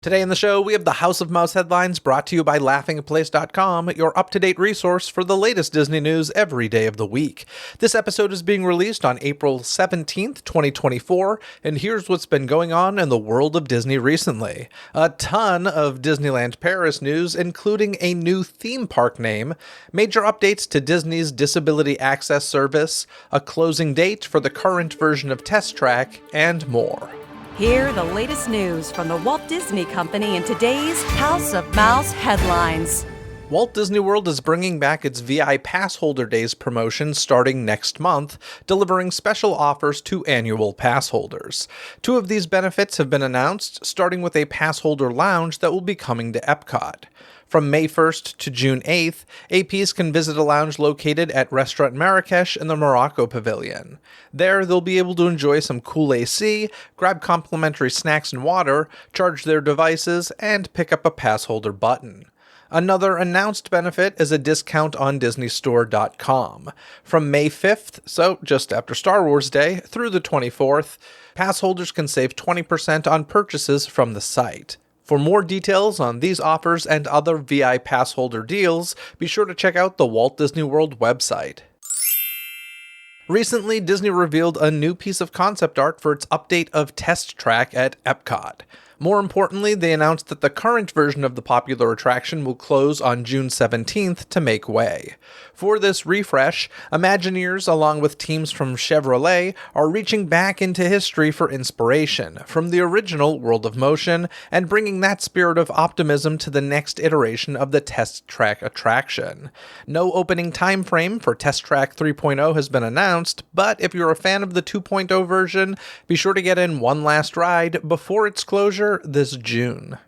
Today in the show, we have the House of Mouse headlines brought to you by LaughingAtPlace.com, your up-to-date resource for the latest Disney news every day of the week. This episode is being released on April 17th, 2024, and here's what's been going on in the world of Disney recently. A ton of Disneyland Paris news, including a new theme park name, major updates to Disney's Disability Access Service, a closing date for the current version of Test Track, and more. Hear the latest news from the Walt Disney Company in today's House of Mouse headlines. Walt Disney World is bringing back its VI Pass Holder Days promotion starting next month, delivering special offers to annual pass holders. Two of these benefits have been announced, starting with a pass holder lounge that will be coming to Epcot. From May 1st to June 8th, APs can visit a lounge located at Restaurant Marrakesh in the Morocco Pavilion. There, they'll be able to enjoy some cool AC, grab complimentary snacks and water, charge their devices, and pick up a pass holder button. Another announced benefit is a discount on DisneyStore.com. From May 5th, so just after Star Wars Day, through the 24th, pass holders can save 20% on purchases from the site. For more details on these offers and other VI pass holder deals, be sure to check out the Walt Disney World website. Recently, Disney revealed a new piece of concept art for its update of Test Track at Epcot. More importantly, they announced that the current version of the popular attraction will close on June 17th to make way. For this refresh, Imagineers, along with teams from Chevrolet, are reaching back into history for inspiration from the original World of Motion and bringing that spirit of optimism to the next iteration of the Test Track attraction. No opening time frame for Test Track 3.0 has been announced, but if you're a fan of the 2.0 version, be sure to get in one last ride before its closure this June.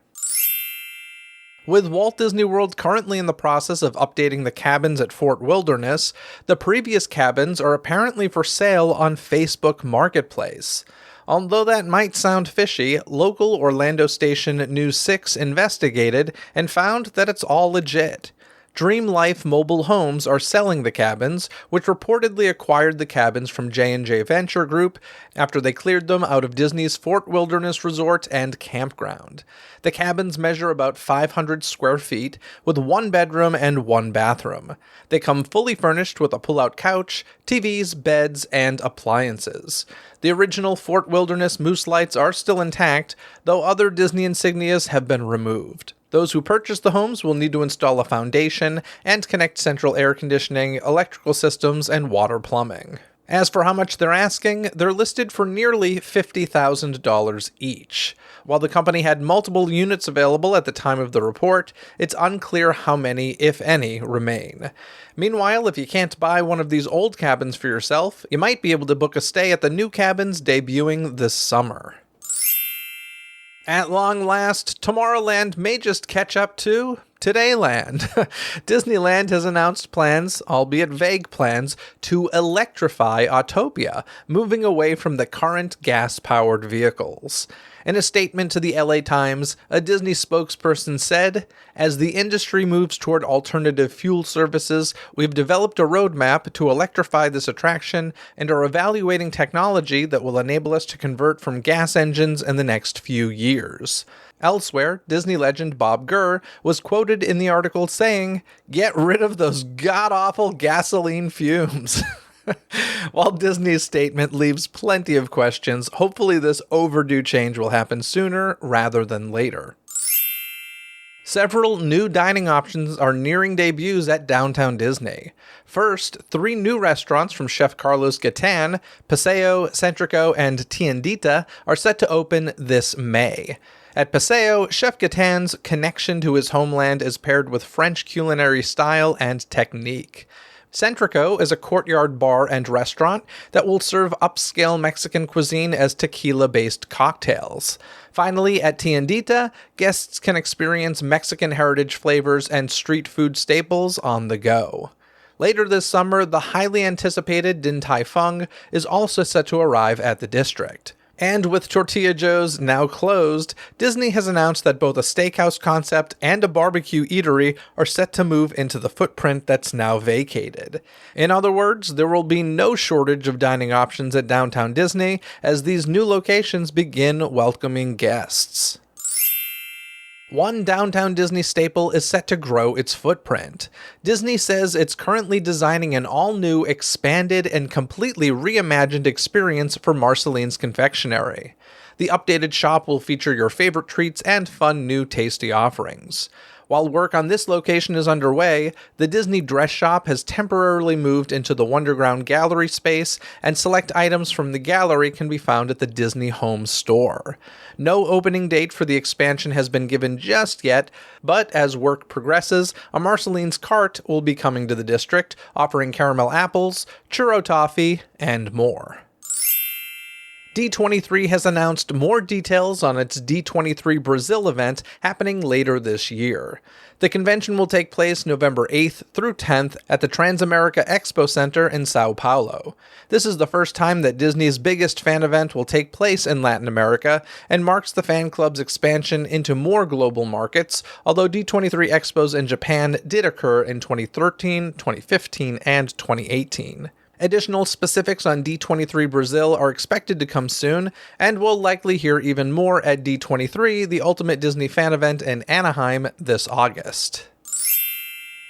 With Walt Disney World currently in the process of updating the cabins at Fort Wilderness, the previous cabins are apparently for sale on Facebook Marketplace. Although that might sound fishy, local Orlando station News 6 investigated and found that it's all legit. Dream Life Mobile Homes are selling the cabins, which reportedly acquired the cabins from J&J Venture Group after they cleared them out of Disney's Fort Wilderness Resort and Campground. The cabins measure about 500 square feet, with one bedroom and one bathroom. They come fully furnished with a pull-out couch, TVs, beds, and appliances. The original Fort Wilderness moose lights are still intact, though other Disney insignias have been removed. Those who purchase the homes will need to install a foundation and connect central air conditioning, electrical systems, and water plumbing. As for how much they're asking, they're listed for nearly $50,000 each. While the company had multiple units available at the time of the report, it's unclear how many, if any, remain. Meanwhile, if you can't buy one of these old cabins for yourself, you might be able to book a stay at the new cabins debuting this summer. At long last, Tomorrowland may just catch up to Todayland. Disneyland has announced plans, albeit vague plans, to electrify Autopia, moving away from the current gas-powered vehicles. In a statement to the LA Times, a Disney spokesperson said, "As the industry moves toward alternative fuel services, we've developed a roadmap to electrify this attraction and are evaluating technology that will enable us to convert from gas engines in the next few years." Elsewhere, Disney legend Bob Gurr was quoted in the article saying, "Get rid of those god-awful gasoline fumes." While Disney's statement leaves plenty of questions, hopefully this overdue change will happen sooner rather than later. Several new dining options are nearing debuts at Downtown Disney. First, 3 new restaurants from Chef Carlos Gatan, Paseo, Centrico, and Tiendita are set to open this May. At Paseo, Chef Gatan's connection to his homeland is paired with French culinary style and technique. Centrico is a courtyard bar and restaurant that will serve upscale Mexican cuisine as tequila-based cocktails. Finally, at Tiendita, guests can experience Mexican heritage flavors and street food staples on the go. Later this summer, the highly anticipated Din Tai Fung is also set to arrive at the district. And with Tortilla Joe's now closed, Disney has announced that both a steakhouse concept and a barbecue eatery are set to move into the footprint that's now vacated. In other words, there will be no shortage of dining options at Downtown Disney as these new locations begin welcoming guests. One downtown Disney staple is set to grow its footprint. Disney says it's currently designing an all-new, expanded, and completely reimagined experience for Marceline's Confectionery. The updated shop will feature your favorite treats and fun new tasty offerings. While work on this location is underway, the Disney Dress Shop has temporarily moved into the Wonderground Gallery space, and select items from the gallery can be found at the Disney Home Store. No opening date for the expansion has been given just yet, but as work progresses, a Marceline's cart will be coming to the district, offering caramel apples, churro toffee, and more. D23 has announced more details on its D23 Brazil event happening later this year. The convention will take place November 8th through 10th at the Transamerica Expo Center in Sao Paulo. This is the first time that Disney's biggest fan event will take place in Latin America and marks the fan club's expansion into more global markets, although D23 Expos in Japan did occur in 2013, 2015, and 2018. Additional specifics on D23 Brazil are expected to come soon, and we'll likely hear even more at D23, the Ultimate Disney fan event in Anaheim this August.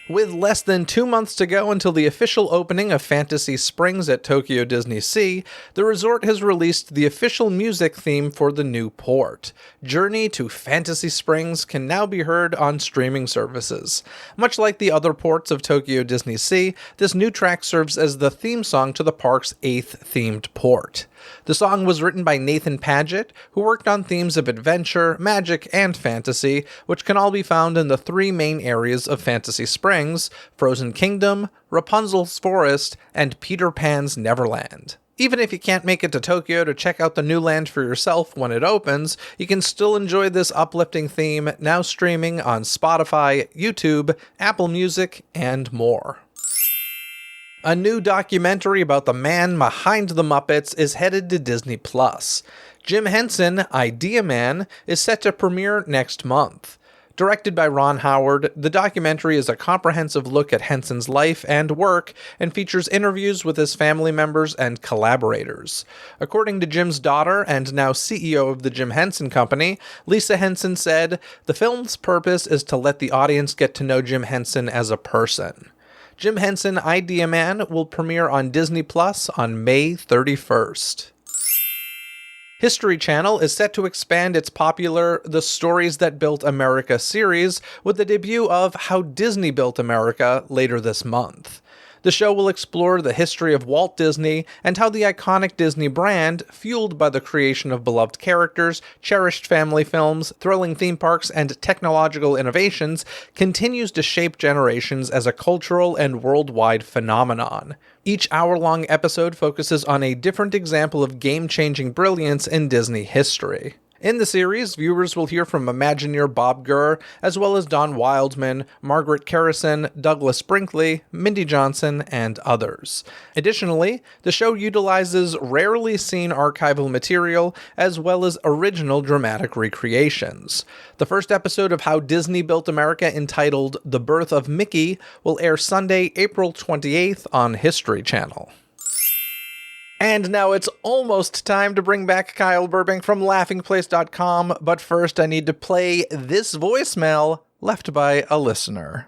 With less than 2 months to go until the official opening of Fantasy Springs at Tokyo Disney Sea, the resort has released the official music theme for the new port. Journey to Fantasy Springs can now be heard on streaming services. Much like the other ports of Tokyo Disney Sea, this new track serves as the theme song to the park's 8th themed port. The song was written by Nathan Paget, who worked on themes of adventure, magic, and fantasy, which can all be found in the 3 main areas of Fantasy Springs: Frozen Kingdom, Rapunzel's Forest, and Peter Pan's Neverland. Even if you can't make it to Tokyo to check out the new land for yourself when it opens, you can still enjoy this uplifting theme, now streaming on Spotify, YouTube, Apple Music, and more. A new documentary about the man behind the Muppets is headed to Disney+. Jim Henson, Idea Man, is set to premiere next month. Directed by Ron Howard, the documentary is a comprehensive look at Henson's life and work and features interviews with his family members and collaborators. According to Jim's daughter and now CEO of the Jim Henson Company, Lisa Henson said, "The film's purpose is to let the audience get to know Jim Henson as a person." Jim Henson Idea Man will premiere on Disney Plus on May 31st. History Channel is set to expand its popular The Stories That Built America series with the debut of How Disney Built America later this month. The show will explore the history of Walt Disney and how the iconic Disney brand, fueled by the creation of beloved characters, cherished family films, thrilling theme parks, and technological innovations, continues to shape generations as a cultural and worldwide phenomenon. Each hour-long episode focuses on a different example of game-changing brilliance in Disney history. In the series, viewers will hear from Imagineer Bob Gurr, as well as Don Wildman, Margaret Kerrison, Douglas Brinkley, Mindy Johnson, and others. Additionally, the show utilizes rarely seen archival material, as well as original dramatic recreations. The first episode of How Disney Built America, entitled The Birth of Mickey, will air Sunday, April 28th on History Channel. And now it's almost time to bring back Kyle Burbank from laughingplace.com, but first I need to play this voicemail left by a listener.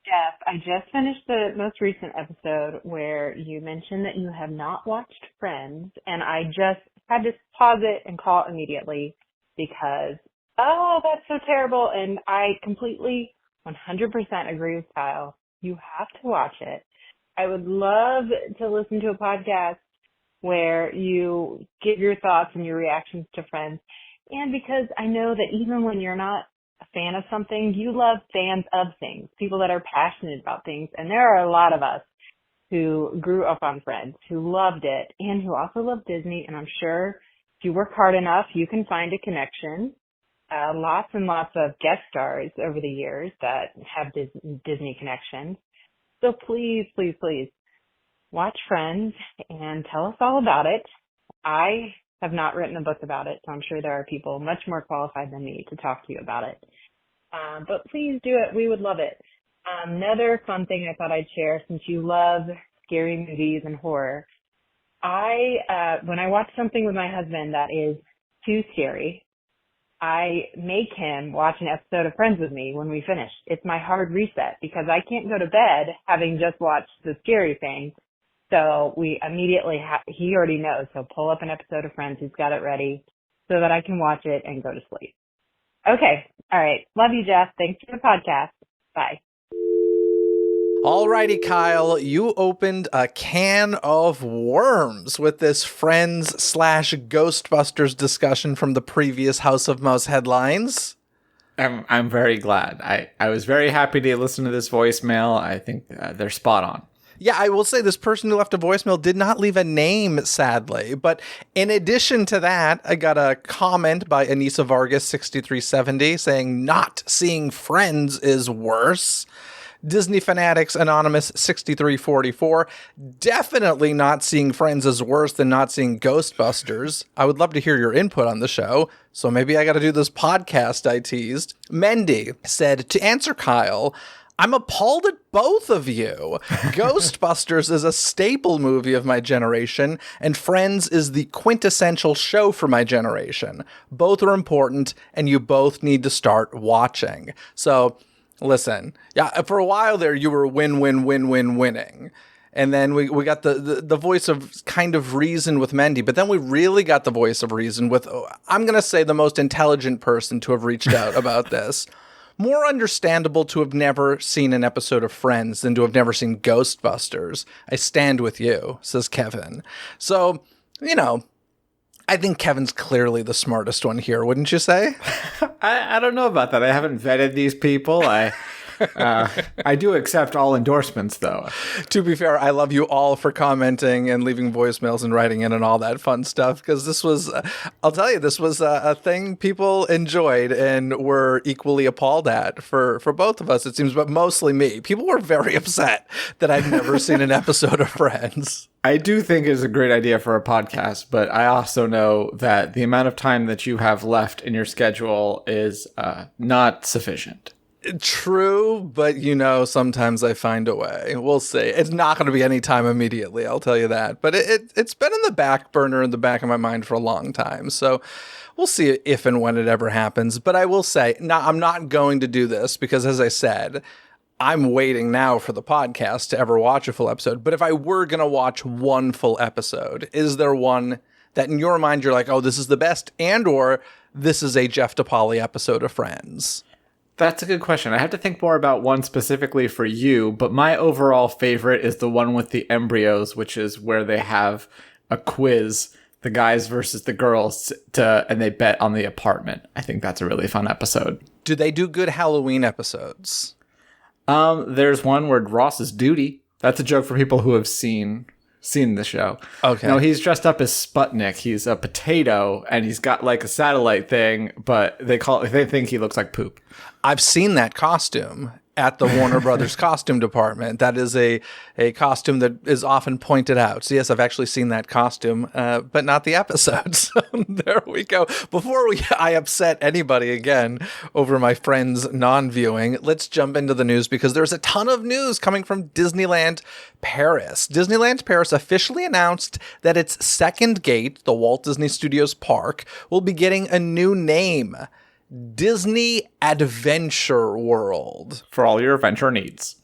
Jeff, I just finished the most recent episode where you mentioned that you have not watched Friends, and I just had to pause it and call immediately because, oh, that's so terrible, and I completely 100% agree with Kyle. You have to watch it. I would love to listen to a podcast where you give your thoughts and your reactions to Friends. And because I know that even when you're not a fan of something, you love fans of things, people that are passionate about things. And there are a lot of us who grew up on Friends, who loved it, and who also love Disney. And I'm sure if you work hard enough, you can find a connection. Lots and lots of guest stars over the years that have Disney connections. So please, please, please watch Friends and tell us all about it. I have not written a book about it, so I'm sure there are people much more qualified than me to talk to you about it. But please do it. We would love it. Another fun thing I thought I'd share, since you love scary movies and horror, when I watch something with my husband that is too scary, I make him watch an episode of Friends with me when we finish. It's my hard reset because I can't go to bed having just watched the scary thing. So we immediately, he already knows. He'll pull up an episode of Friends. He's got it ready so that I can watch it and go to sleep. Okay. All right. Love you, Jeff. Thanks for the podcast. Bye. Alrighty, Kyle, you opened a can of worms with this Friends/Ghostbusters discussion from the previous House of Mouse headlines. I'm very glad. I was very happy to listen to this voicemail. I think they're spot on. Yeah, I will say this person who left a voicemail did not leave a name, sadly. But in addition to that, I got a comment by Anissa Vargas 6370 saying not seeing Friends is worse. Disney Fanatics Anonymous 6344, definitely not seeing Friends is worse than not seeing Ghostbusters. I would love to hear your input on the show, so maybe I got to do this podcast I teased. Mendy said, to answer Kyle, I'm appalled at both of you. Ghostbusters is a staple movie of my generation, and Friends is the quintessential show for my generation. Both are important, and you both need to start watching. So, listen, yeah, for a while there, you were winning. And then we got the voice of kind of reason with Mendy, but then we really got the voice of reason with, I'm going to say, the most intelligent person to have reached out about this. More understandable to have never seen an episode of Friends than to have never seen Ghostbusters. I stand with you, says Kevin. So, I think Kevin's clearly the smartest one here, wouldn't you say? I don't know about that. I haven't vetted these people. I do accept all endorsements, though. To be fair, I love you all for commenting and leaving voicemails and writing in and all that fun stuff, because this was, I'll tell you, this was a thing people enjoyed and were equally appalled at for both of us, it seems, but mostly me. People were very upset that I'd never seen an episode of Friends. I do think it's a great idea for a podcast, but I also know that the amount of time that you have left in your schedule is not sufficient. True, but sometimes I find a way. We'll see. It's not going to be any time immediately, I'll tell you that. But it's been in the back burner in the back of my mind for a long time. So we'll see if and when it ever happens. But I will say, I'm not going to do this because, as I said, I'm waiting now for the podcast to ever watch a full episode. But if I were going to watch one full episode, is there one that in your mind you're like, oh, this is the best, and or this is a Jeff DePaoli episode of Friends? That's a good question. I have to think more about one specifically for you, but my overall favorite is the one with the embryos, which is where they have a quiz, the guys versus the girls, and they bet on the apartment. I think that's a really fun episode. Do they do good Halloween episodes? There's one where Ross is Duty. That's a joke for people who have seen the show. Okay. No, he's dressed up as Sputnik. He's a potato, and he's got like a satellite thing, but they think he looks like poop. I've seen that costume at the Warner Brothers costume department. That is a costume that is often pointed out. So yes, I've actually seen that costume, but not the episode. So there we go. Before I upset anybody again over my friend's non-viewing, let's jump into the news because there's a ton of news coming from Disneyland Paris. Disneyland Paris officially announced that its second gate, the Walt Disney Studios Park, will be getting a new name. Disney Adventure World. For all your adventure needs.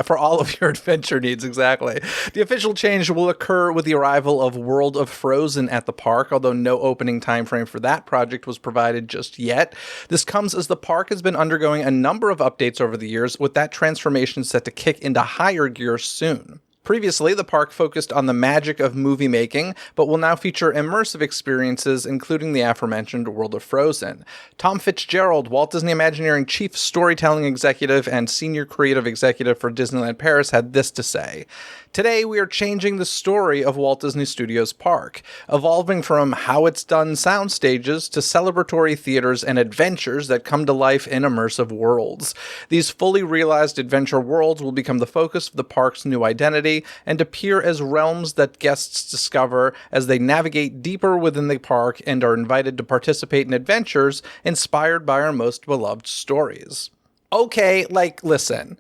For all of your adventure needs, exactly. The official change will occur with the arrival of World of Frozen at the park, although no opening timeframe for that project was provided just yet. This comes as the park has been undergoing a number of updates over the years, with that transformation set to kick into higher gear soon. Previously, the park focused on the magic of movie making, but will now feature immersive experiences, including the aforementioned World of Frozen. Tom Fitzgerald, Walt Disney Imagineering Chief Storytelling Executive and Senior Creative Executive for Disneyland Paris, had this to say. Today, we are changing the story of Walt Disney Studios Park, evolving from how it's done sound stages to celebratory theaters and adventures that come to life in immersive worlds. These fully realized adventure worlds will become the focus of the park's new identity and appear as realms that guests discover as they navigate deeper within the park and are invited to participate in adventures inspired by our most beloved stories. Okay, listen.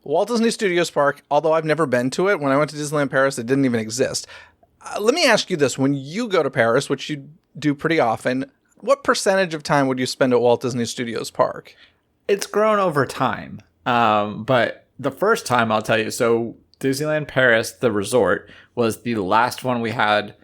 Walt Disney Studios Park, although I've never been to it, when I went to Disneyland Paris, it didn't even exist. Let me ask you this. When you go to Paris, which you do pretty often, What percentage of time would you spend at Walt Disney Studios Park? It's grown over time. But the first time, I'll tell you, so Disneyland Paris, the resort, was the last one we had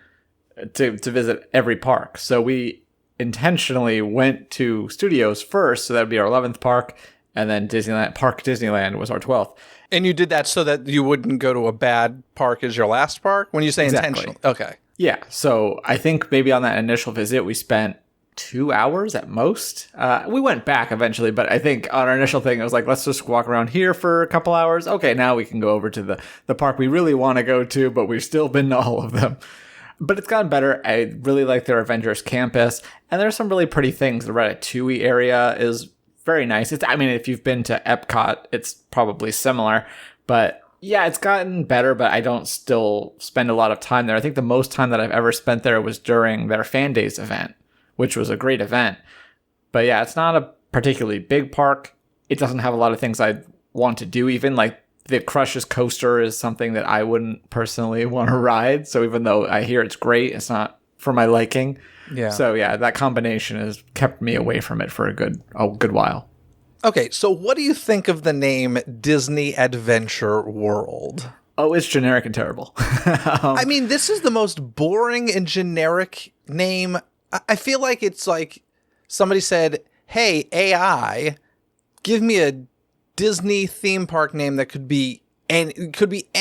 to visit every park. So we intentionally went to Studios first, so that would be our 11th park, and then Disneyland was our 12th. And you did that so that you wouldn't go to a bad park as your last park? When you say Exactly. intentional. Okay. Yeah, so I think maybe on that initial visit, we spent 2 hours at most. We went back eventually, but I think on our initial thing, it was like, let's just walk around here for a couple hours. Okay, now we can go over to the park we really want to go to, but we've still been to all of them. But it's gotten better. I really like their Avengers campus, and there's some really pretty things. The Ratatouille area is very nice. I mean, if you've been to Epcot, it's probably similar, but yeah, it's gotten better, but I don't still spend a lot of time there. I think the most time that I've ever spent there was during their Fan Days event, which was a great event. But yeah, it's not a particularly big park. It doesn't have a lot of things I want to do, even like the Crushes coaster is something that I wouldn't personally want to ride. So even though I hear it's great, it's not for my liking. Yeah. So yeah, that combination has kept me away from it for a good while. Okay, so what do you think of the name Disney Adventure World? Oh, it's generic and terrible. I mean, this is the most boring and generic name. I feel like it's like somebody said, hey, AI, give me a Disney theme park name that could be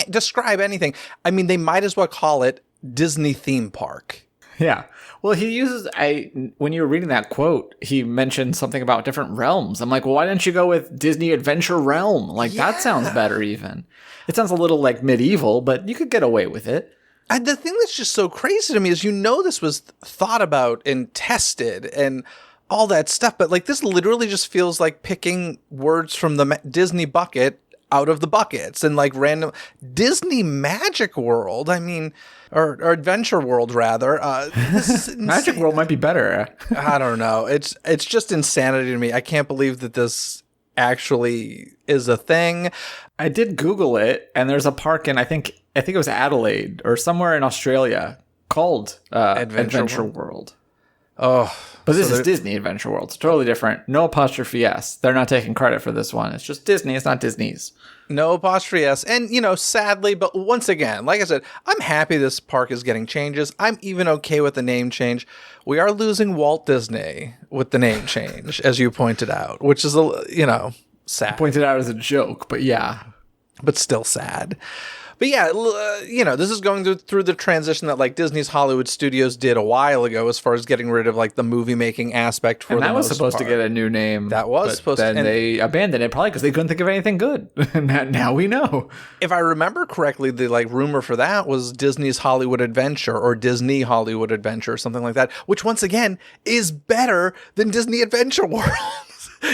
describe anything. I mean, they might as well call it Disney Theme Park. Yeah. Well, when you were reading that quote, he mentioned something about different realms. I'm like, well, why didn't you go with Disney Adventure Realm? Like, that sounds better even. It sounds a little like medieval, but you could get away with it. The thing that's just so crazy to me is, this was thought about and tested and all that stuff. But like, this literally just feels like picking words from the Disney bucket out of the buckets and like random Disney Magic World. I mean, or Adventure World rather. This is Magic World might be better. I don't know. It's just insanity to me. I can't believe that this actually is a thing. I did Google it, and there's a park in I think it was Adelaide or somewhere in Australia called Adventure World. Oh, but this is Disney Adventure World. It's totally different. No apostrophe S. They're not taking credit for this one. It's just Disney. It's not Disney's. No apostrophe S. And, sadly, but once again, like I said, I'm happy this park is getting changes. I'm even okay with the name change. We are losing Walt Disney with the name change, as you pointed out, which is, sad. Pointed out as a joke, but yeah. But still sad. But yeah, this is going through the transition that like Disney's Hollywood Studios did a while ago, as far as getting rid of like the movie making aspect for. And that was most supposed part. to get a new name. That was supposed to. Then they abandoned it probably because they couldn't think of anything good. Now we know. If I remember correctly, the like rumor for that was Disney's Hollywood Adventure or Disney Hollywood Adventure or something like that, which once again is better than Disney Adventure World.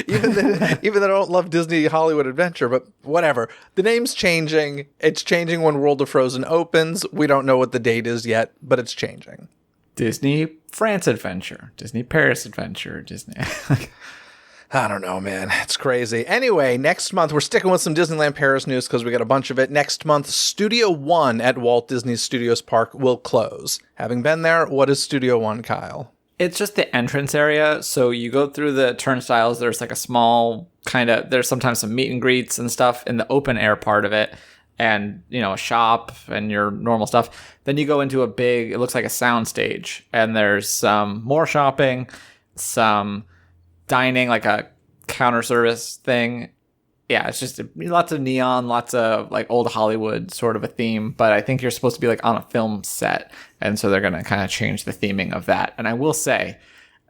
even though I don't love Disney Hollywood Adventure, but whatever. The name's changing. It's changing when World of Frozen opens. We don't know what the date is yet, but it's changing. Disney France Adventure, Disney Paris Adventure, Disney. I don't know, man. It's crazy. Anyway, next month, we're sticking with some Disneyland Paris news because we got a bunch of it. Next month, Studio One at Walt Disney Studios Park will close. Having been there, what is Studio One, Kyle? It's just the entrance area. So you go through the turnstiles. There's like a small there's sometimes some meet and greets and stuff in the open air part of it. And, a shop and your normal stuff. Then you go into it looks like a sound stage. And there's some more shopping, some dining, like a counter service thing. Yeah, it's just lots of neon, lots of like old Hollywood sort of a theme, but I think you're supposed to be like on a film set. And so they're going to kind of change the theming of that. And I will say,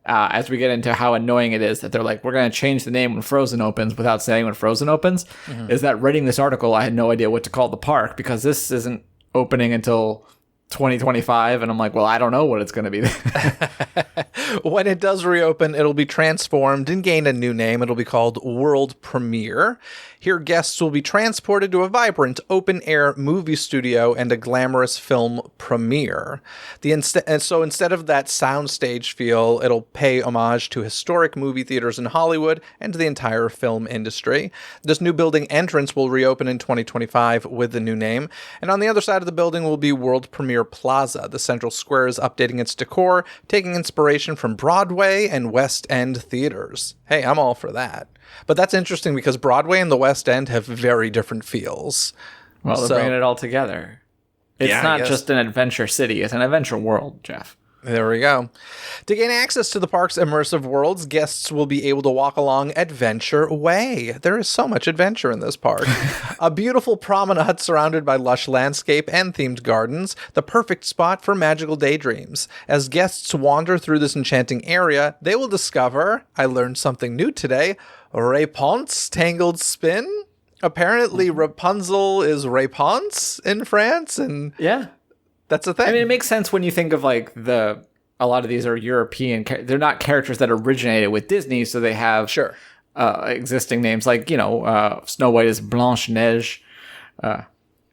as we get into how annoying it is that they're like, we're going to change the name when Frozen opens without saying when Frozen opens, is that writing this article, I had no idea what to call the park because this isn't opening until 2025, and I'm like, well, I don't know what it's going to be. When it does reopen, it'll be transformed and gain a new name. It'll be called World Premiere. Here, guests will be transported to a vibrant open-air movie studio and a glamorous film premiere. So instead of that soundstage feel, it'll pay homage to historic movie theaters in Hollywood and to the entire film industry. This new building entrance will reopen in 2025 with the new name. And on the other side of the building will be World Premiere Plaza. The central square is updating its decor, taking inspiration from Broadway and West End theaters. Hey, I'm all for that. But that's interesting because Broadway and the West End have very different feels. Well, they're bringing it all together. It's not just an adventure city, it's an adventure world, Jeff. There we go. To gain access to the park's immersive worlds, guests will be able to walk along Adventure Way. There is so much adventure in this park. A beautiful promenade surrounded by lush landscape and themed gardens, the perfect spot for magical daydreams. As guests wander through this enchanting area, they will discover, I learned something new today, Réponse Tangled Spin. Apparently Rapunzel is Réponse in France, and yeah. That's the thing. I mean, it makes sense when you think of like a lot of these are European. They're not characters that originated with Disney, so they have existing names like Snow White is Blanche Neige,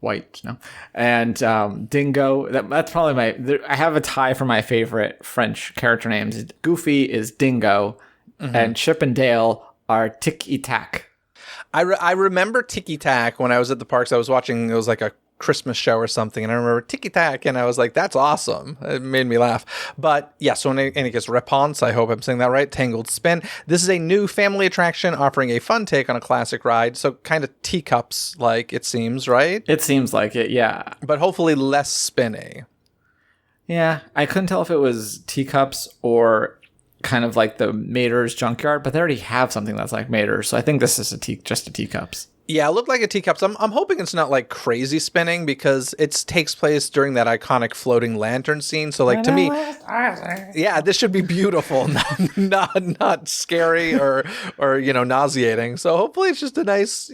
white snow, and Dingo. That's probably I have a tie for my favorite French character names. Goofy is Dingo, and Chip and Dale are Tic Tac. I remember Tiki Tac when I was at the parks. I was watching. It was like a Christmas show or something, and I remember Tiki Tac, and I was like, that's awesome. It made me laugh. But yeah, so in any case, Réponse, I hope I'm saying that right, Tangled Spin. This is a new family attraction offering a fun take on a classic ride, so kind of teacups like it seems, right? It seems like it, yeah. But hopefully less spinny. Yeah, I couldn't tell if it was teacups or kind of like the Mater's Junkyard, but they already have something that's like Mater's, so I think this is just a teacups. Yeah, it looked like a teacups. I'm hoping it's not like crazy spinning because it takes place during that iconic floating lantern scene. So like to me, yeah, this should be beautiful, not scary or nauseating. So hopefully it's just a nice,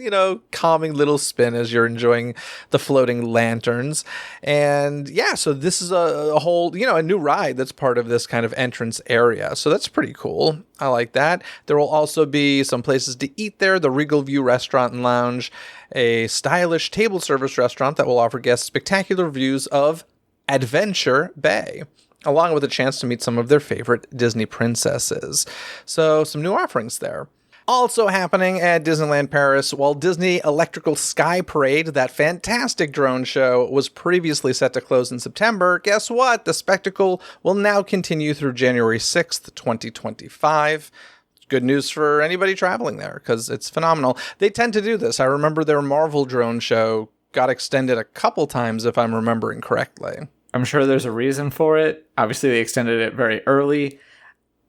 calming little spin as you're enjoying the floating lanterns. And yeah, so this is a whole, a new ride that's part of this kind of entrance area. So that's pretty cool. I like that. There will also be some places to eat there. The Regal View Restaurant and Lounge, a stylish table service restaurant that will offer guests spectacular views of Adventure Bay, along with a chance to meet some of their favorite Disney princesses. So some new offerings there. Also happening at Disneyland Paris, Walt Disney Electrical Sky Parade, that fantastic drone show, was previously set to close in September. Guess what? The spectacle will now continue through January 6th, 2025. Good news for anybody traveling there, because it's phenomenal. They tend to do this. I remember their Marvel drone show got extended a couple times, if I'm remembering correctly. I'm sure there's a reason for it. Obviously, they extended it very early.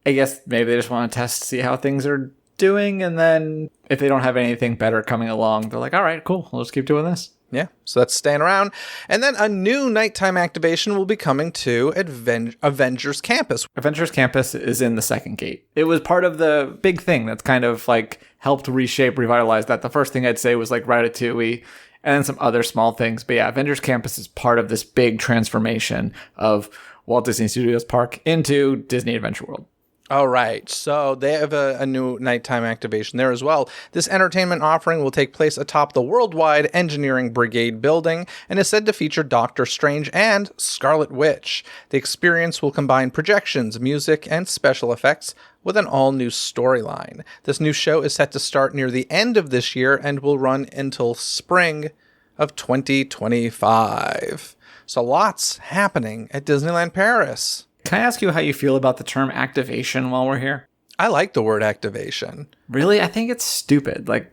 I guess maybe they just want to test to see how things are doing, and then if they don't have anything better coming along, they're like, all right, cool, we'll just keep doing this. Yeah, so that's staying around. And then a new nighttime activation will be coming to Avengers Campus. Avengers Campus is in the second gate. It was part of the big thing that's kind of like helped reshape, revitalize that. The first thing I'd say was like Ratatouille and then some other small things. But yeah, Avengers Campus is part of this big transformation of Walt Disney Studios Park into Disney Adventure World. All right, so they have a new nighttime activation there as well. This entertainment offering will take place atop the Worldwide Engineering Brigade building and is said to feature Doctor Strange and Scarlet Witch. The experience will combine projections, music, and special effects with an all-new storyline. This new show is set to start near the end of this year and will run until spring of 2025. So lots happening at Disneyland Paris. Can I ask you how you feel about the term activation while we're here? I like the word activation. Really? I think it's stupid. I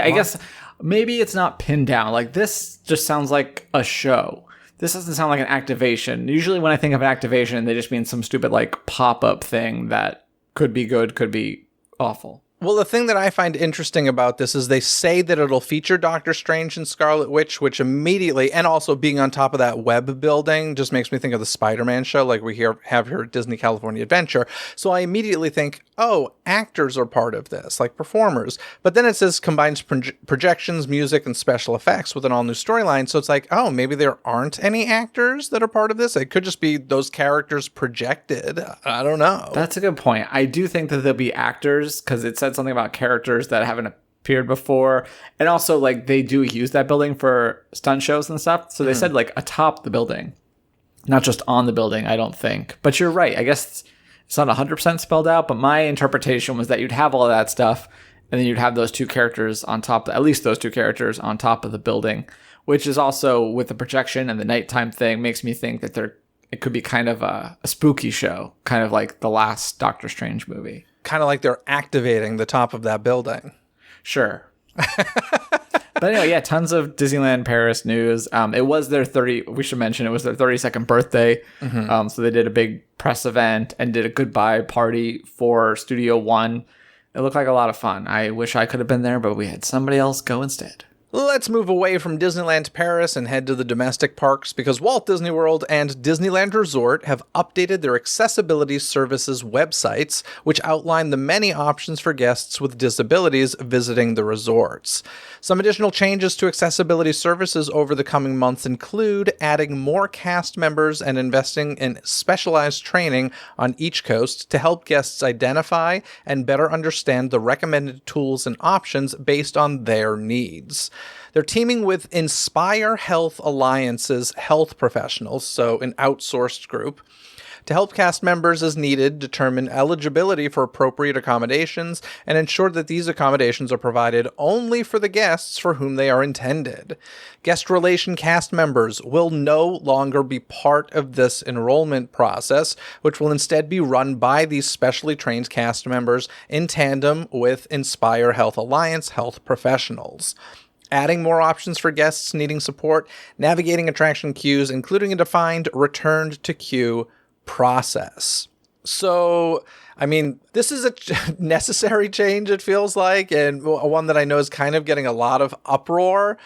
guess maybe it's not pinned down. Like, this just sounds like a show. This doesn't sound like an activation. Usually when I think of an activation, they just mean some stupid, pop-up thing that could be good, could be awful. Well, the thing that I find interesting about this is they say that it'll feature Doctor Strange and Scarlet Witch, which immediately, and also being on top of that web building, just makes me think of the Spider-Man show like we have here at Disney California Adventure. So I immediately think, oh, actors are part of this, like performers. But then it says combines projections, music, and special effects with an all-new storyline. So it's like, oh, maybe there aren't any actors that are part of this. It could just be those characters projected. I don't know. That's a good point. I do think that there'll be actors, because it said something about characters that haven't appeared before, and also they do use that building for stunt shows and stuff, so they said atop the building, not just on the building. I don't think, but you're right. I guess it's not 100% spelled out, but my interpretation was that you'd have all of that stuff and then you'd have those two characters on top, at least those two characters on top of the building, which is also with the projection and the nighttime thing makes me think that they're it could be kind of a spooky show, kind of like the last Doctor Strange movie. Kind of like they're activating the top of that building. Sure. But anyway, yeah, tons of Disneyland Paris news. It was their 32nd birthday. So they did a big press event and did a goodbye party for Studio One. It looked like a lot of fun. I wish I could have been there, but we had somebody else go instead. Let's move away from Disneyland Paris and head to the domestic parks because Walt Disney World and Disneyland Resort have updated their accessibility services websites, which outline the many options for guests with disabilities visiting the resorts. Some additional changes to accessibility services over the coming months include adding more cast members and investing in specialized training on each coast to help guests identify and better understand the recommended tools and options based on their needs. They're teaming with Inspire Health Alliance's health professionals, so an outsourced group, to help cast members as needed determine eligibility for appropriate accommodations and ensure that these accommodations are provided only for the guests for whom they are intended. Guest relation cast members will no longer be part of this enrollment process, which will instead be run by these specially trained cast members in tandem with Inspire Health Alliance health professionals. Adding more options for guests needing support, navigating attraction queues, including a defined returned to queue process. So, I mean, this is a necessary change, it feels like, and one that I know is kind of getting a lot of uproar,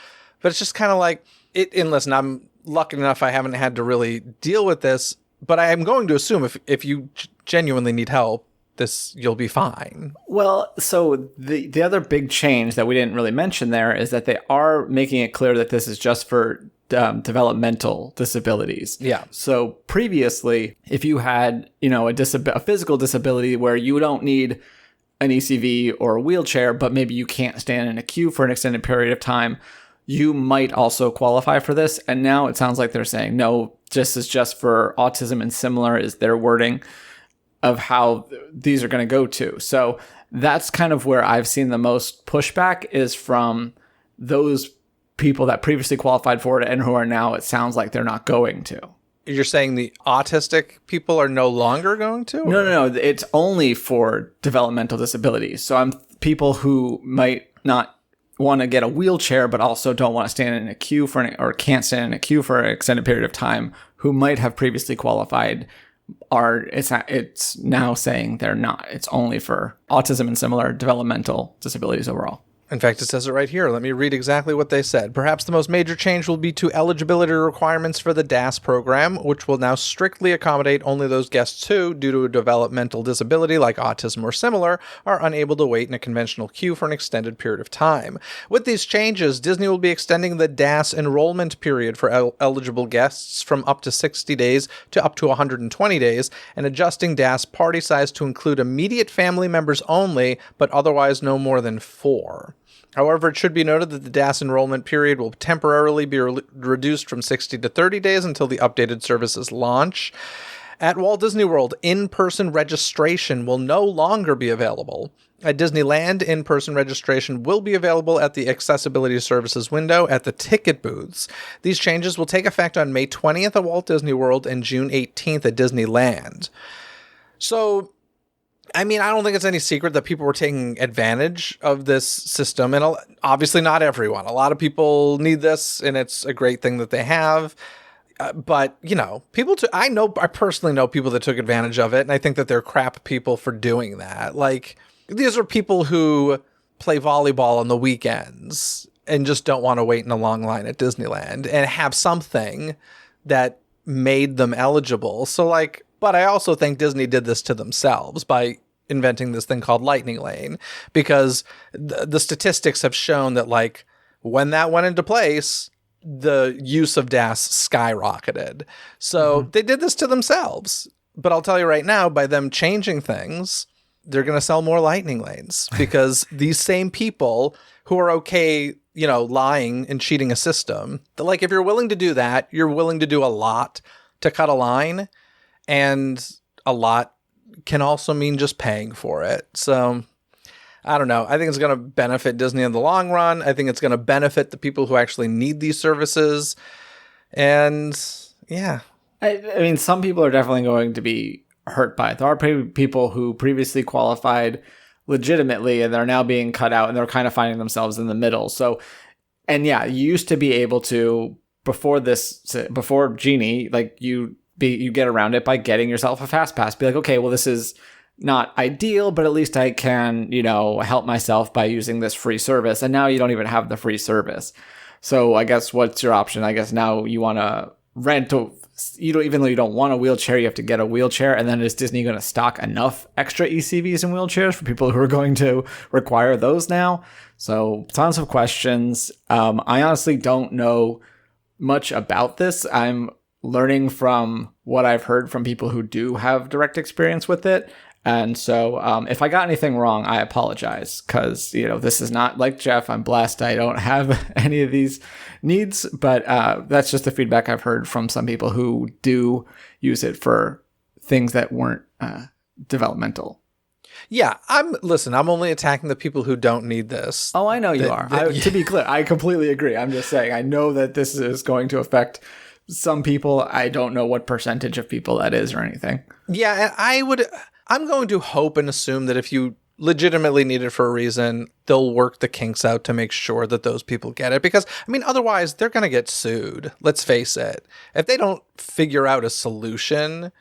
but it's just kind of like, and listen, I'm lucky enough I haven't had to really deal with this, but I am going to assume if you genuinely need help, you'll be fine. Well, so the other big change that we didn't really mention there is that they are making it clear that this is just for developmental disabilities. Yeah. So previously, if you had, a physical disability where you don't need an ECV or a wheelchair, but maybe you can't stand in a queue for an extended period of time, you might also qualify for this. And now it sounds like they're saying, no, this is just for autism and similar is their wording of how these are going to go to. So that's kind of where I've seen the most pushback is from those people that previously qualified for it and who are now, it sounds like they're not going to. You're saying the autistic people are no longer going to? Or? No. It's only for developmental disabilities. So I'm people who might not want to get a wheelchair, but also don't want to stand in a queue or can't stand in a queue for an extended period of time, who might have previously qualified. It's now saying they're not. It's only for autism and similar developmental disabilities overall. In fact, it says it right here. Let me read exactly what they said. Perhaps the most major change will be to eligibility requirements for the DAS program, which will now strictly accommodate only those guests who, due to a developmental disability like autism or similar, are unable to wait in a conventional queue for an extended period of time. With these changes, Disney will be extending the DAS enrollment period for eligible guests from up to 60 days to up to 120 days, and adjusting DAS party size to include immediate family members only, but otherwise no more than 4. However, it should be noted that the DAS enrollment period will temporarily be reduced from 60 to 30 days until the updated services launch. At Walt Disney World, in-person registration will no longer be available. At Disneyland, in-person registration will be available at the Accessibility Services window at the ticket booths. These changes will take effect on May 20th at Walt Disney World and June 18th at Disneyland. So, I mean, I don't think it's any secret that people were taking advantage of this system, and obviously not everyone. A lot of people need this, and it's a great thing that they have. But, I personally know people that took advantage of it, and I think that they're crap people for doing that. Like, these are people who play volleyball on the weekends and just don't want to wait in a long line at Disneyland and have something that made them eligible. So, but I also think Disney did this to themselves by inventing this thing called Lightning Lane, because the statistics have shown that, when that went into place, the use of DAS skyrocketed. So they did this to themselves. But I'll tell you right now, by them changing things, they're going to sell more Lightning Lanes, because these same people who are okay, lying and cheating a system, if you're willing to do that, you're willing to do a lot to cut a line. And a lot can also mean just paying for it. So, I don't know. I think it's going to benefit Disney in the long run. I think it's going to benefit the people who actually need these services. And, yeah, I mean, some people are definitely going to be hurt by it. There are people who previously qualified legitimately and they're now being cut out and they're kind of finding themselves in the middle. So, and yeah, you used to be able to, before Genie, like you get around it by getting yourself a fast pass. Be like, okay, well, this is not ideal, but at least I can, help myself by using this free service. And now you don't even have the free service. So I guess what's your option? I guess now you want to rent even though you don't want a wheelchair, you have to get a wheelchair. And then is Disney going to stock enough extra ECVs and wheelchairs for people who are going to require those now? So tons of questions. I honestly don't know much about this. I'm learning from what I've heard from people who do have direct experience with it. And so if I got anything wrong, I apologize because, this is not like Jeff. I'm blessed. I don't have any of these needs, but that's just the feedback I've heard from some people who do use it for things that weren't developmental. Yeah, I'm only attacking the people who don't need this. Oh, I know you are. To be clear, I completely agree. I'm just saying, I know that this is going to affect some people. I don't know what percentage of people that is or anything. Yeah, and I'm going to hope and assume that if you legitimately need it for a reason, they'll work the kinks out to make sure that those people get it. Because, otherwise, they're going to get sued. Let's face it. If they don't figure out a solution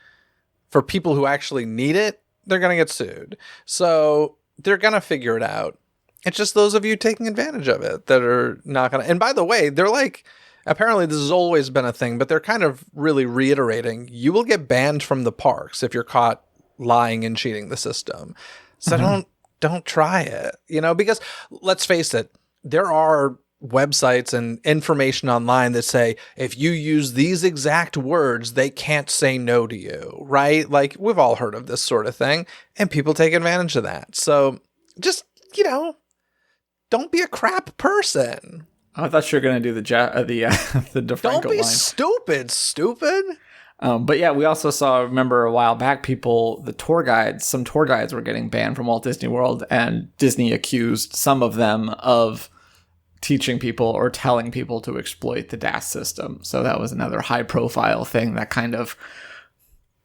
for people who actually need it, they're going to get sued. So they're going to figure it out. It's just those of you taking advantage of it that are not going to. And by the way, they're like, apparently this has always been a thing, but they're kind of really reiterating, you will get banned from the parks if you're caught lying and cheating the system. So don't try it, because let's face it, there are websites and information online that say, if you use these exact words, they can't say no to you, right? Like we've all heard of this sort of thing and people take advantage of that. So just, don't be a crap person. I thought you were going to do the DeFranco line. Don't be stupid. But yeah, we also remember a while back, some tour guides were getting banned from Walt Disney World, and Disney accused some of them of teaching people or telling people to exploit the DAS system. So that was another high profile thing that kind of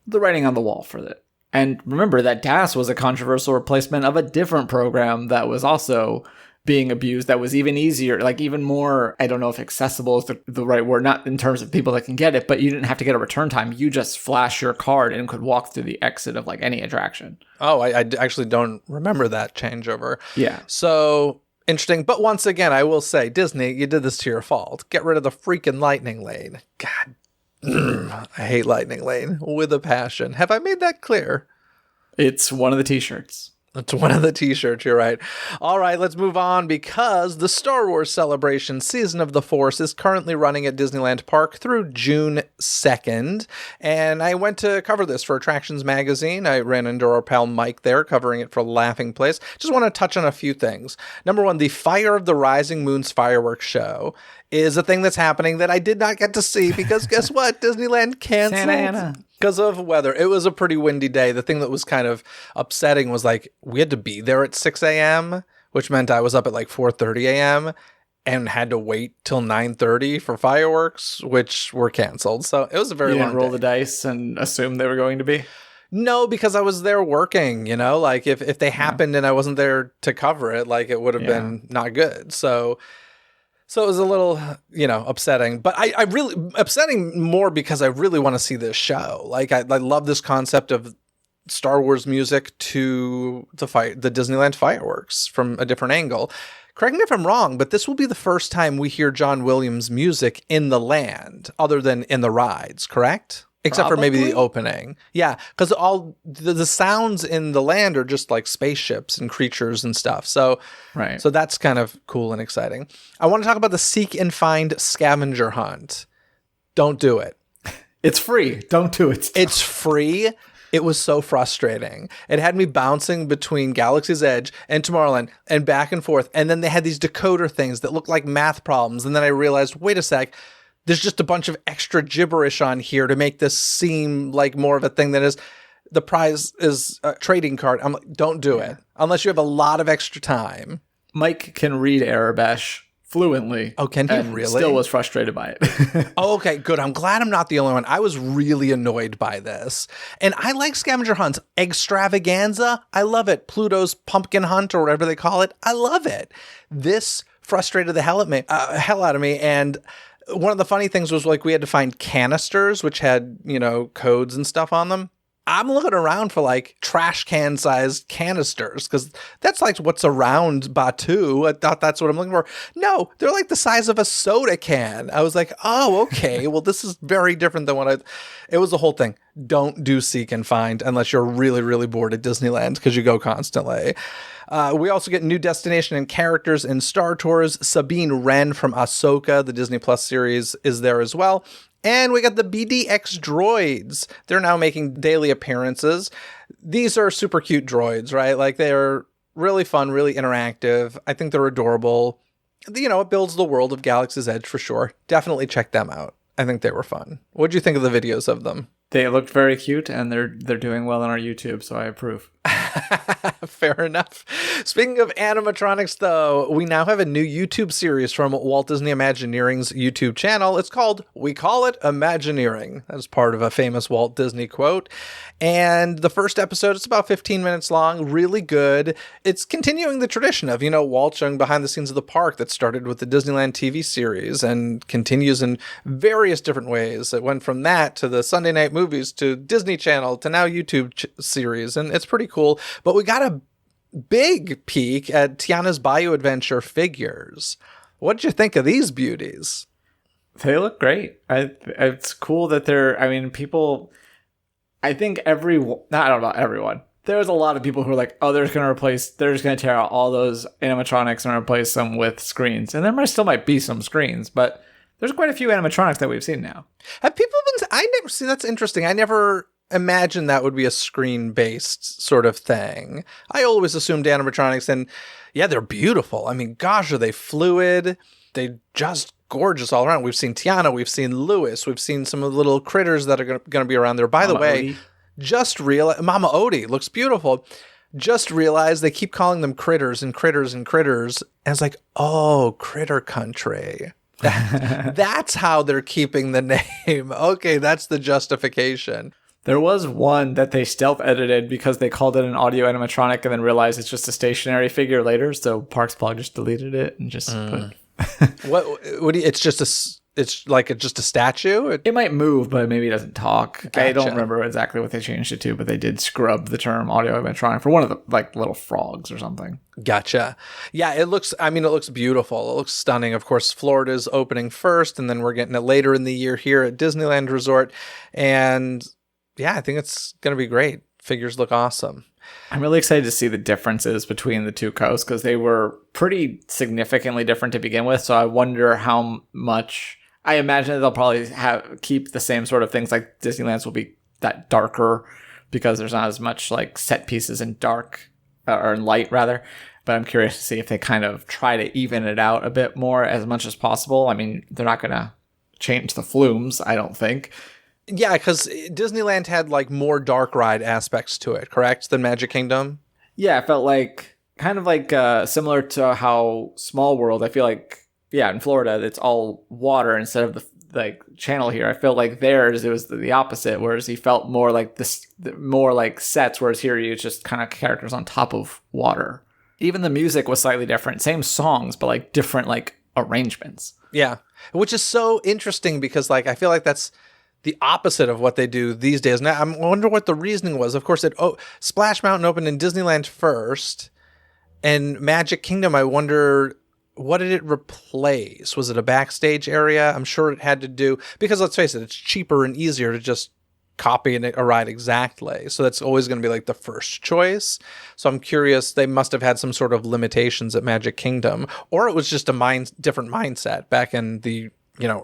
the writing on the wall for it. And remember that DAS was a controversial replacement of a different program that was also being abused, that was even easier, like even more, I don't know if accessible is the right word, not in terms of people that can get it, but you didn't have to get a return time. You just flash your card and could walk through the exit of like any attraction. Oh, I actually don't remember that changeover. Yeah. So interesting. But once again, I will say, Disney, you did this to your fault. Get rid of the freaking lightning lane. God, I hate lightning lane with a passion. Have I made that clear? It's one of the t-shirts. It's one of the t-shirts, you're right. All right, let's move on because the Star Wars Celebration Season of the Force is currently running at Disneyland Park through June 2nd. And I went to cover this for Attractions Magazine. I ran into our pal Mike there covering it for Laughing Place. Just want to touch on a few things. Number one, the Fire of the Rising Moon's fireworks show is a thing that's happening that I did not get to see because guess what? Disneyland canceled. Santa Ana. Because of weather. It was a pretty windy day. The thing that was kind of upsetting was like we had to be there at 6 a.m., which meant I was up at like 4:30 a.m. and had to wait till 9:30 for fireworks, which were canceled. So it was a very long day. You didn't roll the dice and assume they were going to be? No, because I was there working, like if they happened and I wasn't there to cover it, like it would have been not good. So it was a little, upsetting, but I really upsetting more because I really want to see this show. Like I love this concept of Star Wars music to the Disneyland fireworks from a different angle. Correct me if I'm wrong, but this will be the first time we hear John Williams music in the land other than in the rides, correct? Except for maybe the opening. Yeah, because all the sounds in the land are just like spaceships and creatures and stuff. So that's kind of cool and exciting. I want to talk about the Seek and Find scavenger hunt. Don't do it. It's free. Don't do it. It's free. It was so frustrating. It had me bouncing between Galaxy's Edge and Tomorrowland and back and forth. And then they had these decoder things that looked like math problems. And then I realized, wait a sec. There's just a bunch of extra gibberish on here to make this seem like more of a thing than is. The prize is a trading card. I'm like, don't do it unless you have a lot of extra time. Mike can read Arabesh fluently. Oh, can he and really? Still was frustrated by it. Oh, okay, good. I'm glad I'm not the only one. I was really annoyed by this. And I like scavenger hunts. Extravaganza, I love it. Pluto's pumpkin hunt or whatever they call it, I love it. This frustrated the hell out of me. And one of the funny things was like we had to find canisters, which had, codes and stuff on them. I'm looking around for like trash can sized canisters because that's like what's around Batu. I thought that's what I'm looking for. No, they're like the size of a soda can. I was like, oh, okay. Well, this is very different than it was the whole thing. Don't do seek and find unless you're really, really bored at Disneyland because you go constantly. We also get new destination and characters in Star Tours. Sabine Wren from Ahsoka, the Disney Plus series, is there as well. And we got the BDX droids. They're now making daily appearances. These are super cute droids, right? Like they're really fun, really interactive. I think they're adorable. It builds the world of Galaxy's Edge for sure. Definitely check them out. I think they were fun. What'd you think of the videos of them? They looked very cute, and they're doing well on our YouTube, so I approve. Fair enough. Speaking of animatronics, though, we now have a new YouTube series from Walt Disney Imagineering's YouTube channel. It's called We Call It Imagineering. That is part of a famous Walt Disney quote. And the first episode, it's about 15 minutes long, really good. It's continuing the tradition of, Walt showing behind the scenes of the park that started with the Disneyland TV series and continues in various different ways. It went from that to the Sunday night movies to Disney Channel to now YouTube series, and it's pretty cool. But we got a big peek at Tiana's Bayou Adventure figures. What did you think of these beauties? They look great. It's cool that people... I think I don't know about everyone. There's a lot of people who are like, oh, they're just going to tear out all those animatronics and replace them with screens. And there still might be some screens, but there's quite a few animatronics that we've seen now. Have people been... that's interesting. I never imagined that would be a screen-based sort of thing. I always assumed animatronics, and yeah, they're beautiful. I mean, gosh, are they fluid? They just gorgeous all around. We've seen Tiana, we've seen Lewis, we've seen some of the little critters that are going to be around there. By the way, Mama Odie looks beautiful. Just realized they keep calling them critters and critters and critters. And it's like, oh, Critter Country. That's how they're keeping the name. Okay, that's the justification. There was one that they stealth edited because they called it an Audio-Animatronic and then realized it's just a stationary figure later. So Parks Blog just deleted it and just put... It's just a statue? It might move, but maybe it doesn't talk. Gotcha. I don't remember exactly what they changed it to, but they did scrub the term Audio-Animatronic for one of the little frogs or something. Gotcha. Yeah, it looks beautiful. It looks stunning. Of course, Florida's opening first, and then we're getting it later in the year here at Disneyland Resort. And yeah, I think it's going to be great. Figures look awesome. I'm really excited to see the differences between the two coasts because they were pretty significantly different to begin with. So I wonder how much. I imagine they'll probably keep the same sort of things. Like Disneyland's will be that darker because there's not as much like set pieces in dark or in light rather. But I'm curious to see if they kind of try to even it out a bit more as much as possible. I mean, they're not going to change the flumes, I don't think. Yeah, because Disneyland had like more dark ride aspects to it, correct, than Magic Kingdom? Yeah, it felt like kind of like similar to how Small World, I feel like, yeah, in Florida, it's all water instead of the channel here. I felt like theirs, it was the opposite, whereas he felt more like more like sets, whereas here you just kind of characters on top of water. Even the music was slightly different. Same songs, but like different like arrangements. Yeah, which is so interesting because like I feel like that's the opposite of what they do these days. Now, I wonder what the reasoning was. Of course, Splash Mountain opened in Disneyland first, and Magic Kingdom, I wonder, what did it replace? Was it a backstage area? I'm sure it had to do, because let's face it, it's cheaper and easier to just copy a ride exactly. So that's always going to be like the first choice. So I'm curious, they must have had some sort of limitations at Magic Kingdom, or it was just a different mindset back in the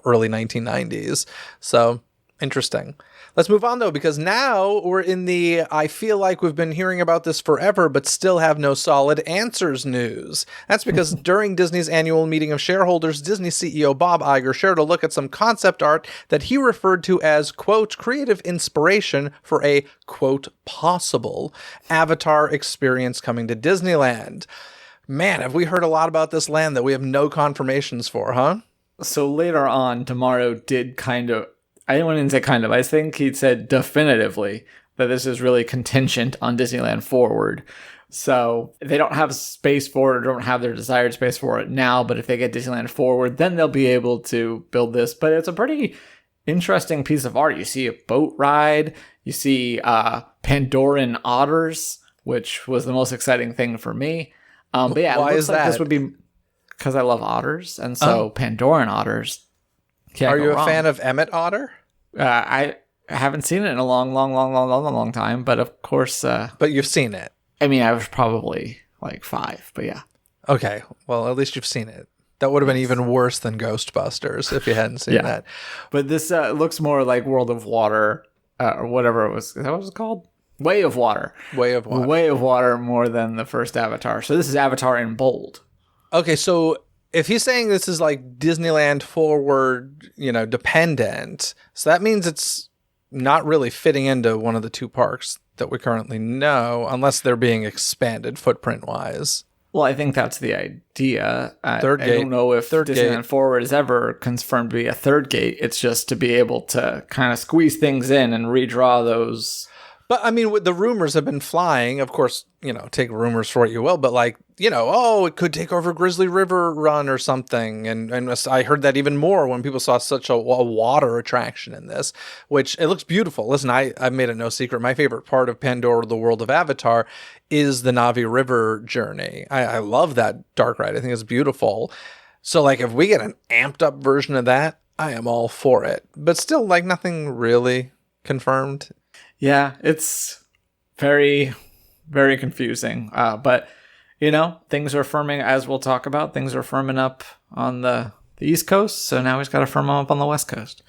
early 1990s. So interesting. Let's move on, though, because now we're in the I feel like we've been hearing about this forever, but still have no solid answers news. That's because during Disney's annual meeting of shareholders, Disney CEO Bob Iger shared a look at some concept art that he referred to as, quote, creative inspiration for a, quote, possible Avatar experience coming to Disneyland. Man, have we heard a lot about this land that we have no confirmations for, huh? So later on, Tomorrow did kind of, I didn't say kind of, I think he said definitively that this is really contingent on Disneyland Forward. So they don't have space for it or don't have their desired space for it now, but if they get Disneyland Forward, then they'll be able to build this. But it's a pretty interesting piece of art. You see a boat ride, you see Pandoran otters, which was the most exciting thing for me. But yeah, why it looks is like that? this would be because I love otters, and so Pandoran otters. Are you a fan of Emmett Otter? I haven't seen it in a long time, but of course. But you've seen it. I mean, I was probably like 5, but yeah. Okay, well, at least you've seen it. That would have been even worse than Ghostbusters if you hadn't seen that. But this looks more like World of Water, or whatever it was. Is that what it was called? Way of Water. Way of Water. Way of Water more than the first Avatar. So this is Avatar in bold. Okay, so if he's saying this is like Disneyland Forward, dependent, so that means it's not really fitting into one of the 2 parks that we currently know, unless they're being expanded footprint-wise. Well, I think that's the idea. Third gate. I don't know if Disneyland Forward is ever confirmed to be a third gate. It's just to be able to kind of squeeze things in and redraw those. But I mean, the rumors have been flying. Of course, take rumors for what you will. But it could take over Grizzly River Run or something. And I heard that even more when people saw such a water attraction in this, which it looks beautiful. Listen, I've made it no secret. My favorite part of Pandora, the World of Avatar, is the Navi River journey. I love that dark ride. I think it's beautiful. So if we get an amped up version of that, I am all for it. But still, nothing really confirmed. Yeah, it's very, very confusing. But, things are firming, as we'll talk about. Things are firming up on the East Coast. So now we've got to firm them up on the West Coast.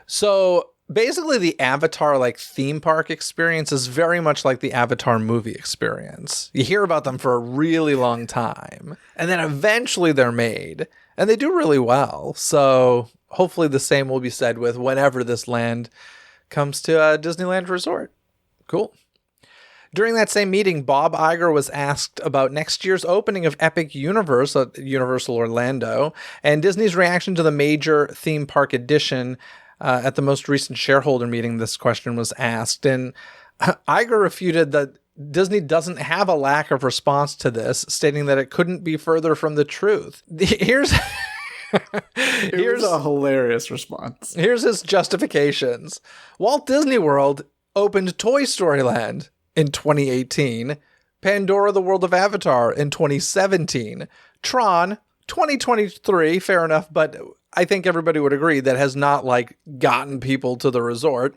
So basically the Avatar theme park experience is very much like the Avatar movie experience. You hear about them for a really long time. And then eventually they're made. And they do really well. So hopefully the same will be said with whenever this land comes to a Disneyland Resort. Cool. During that same meeting, Bob Iger was asked about next year's opening of Epic Universe at Universal Orlando and Disney's reaction to the major theme park addition. At the most recent shareholder meeting, this question was asked, and Iger refuted that Disney doesn't have a lack of response to this, stating that it couldn't be further from the truth. Here's a hilarious response. Here's his justifications. Walt Disney World opened Toy Story Land in 2018, Pandora the World of Avatar in 2017, Tron 2023, fair enough, but I think everybody would agree that has not gotten people to the resort.